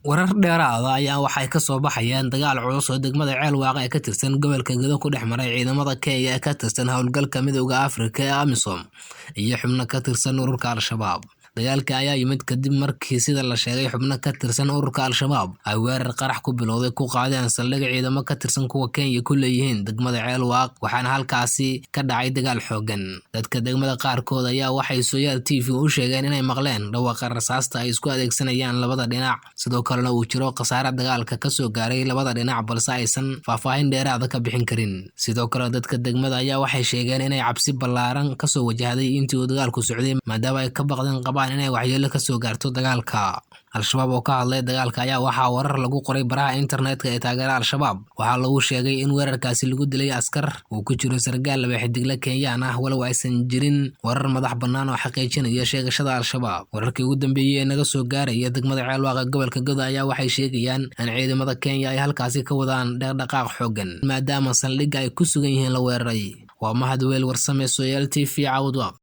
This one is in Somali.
warar dheeraad ah ayaa waxay ka soo baxayaan dagaal culus oo degmada Ceelwaaq ee ka tirsan gobolka Gedo ku dhex maray ciidamada Kenya ee ka tirsan howlgalka Midowga Afrika ee AMISOM iyo xubno ka tirsan ururka Al-Shabaab. Dagaalka ayaa yimid kadib markii sida la sheegay xubno ka tirsan ururka Al-Shabaab ay weerar qarax ku bilowday ku qaadeen saldhig ciidamo ka tirsan kuwa Kenya ku leeyihiin degmada Ceelwaaq, waxaana halkaasi ka dhacay dagaal xooggan. Dadka degmada qaarkood ayaa waxay Sooyaal TV u sheegeen inay maqleen dhawaaqa rasaasta ay isku adeegsanayaan labada dhinac, sidoo kalena uu jiro khasaare dagaalka ka soo gaaray labada dhinac balse aysan faahfaahin dheeraad ah ka bixin karin. Sidoo kale dadka degmada ayaa waxay sheegeen inay cabsi ballaaran ka soo wajahday intii uu dagaalku socday maadaama ay ka baqdeen inay waxyeello ka soo gaarto dagaalka. Al-Shabaab oo ka hadlay dagaalka ayaa waxaa warar lagu qoray baraha internetka ee taageera Al-Shabaab. Waxaa lagu sheegay in weerarkaasi lagu dilay askar uu ku jiro sargaal laba xidigle Kenyaan ah walow aysan jirin warar madax bannaan oo xaqiijinaya sheegashada Al-Shabaab. Wararkii ugu dambeeyay ee naga soo gaaraya degmada Ceelwaaq ee gobolka Gedo ayaa waxay sheegayaan in ciidamada Kenya ay halkaasi ka wadaan dhaqdhaqaaq xooggan maadaama saldhigga ay ku sugan yihiin la weeraray. Waa Mahad Weel Warsame, Sooyaal TV, Cawdwaaq.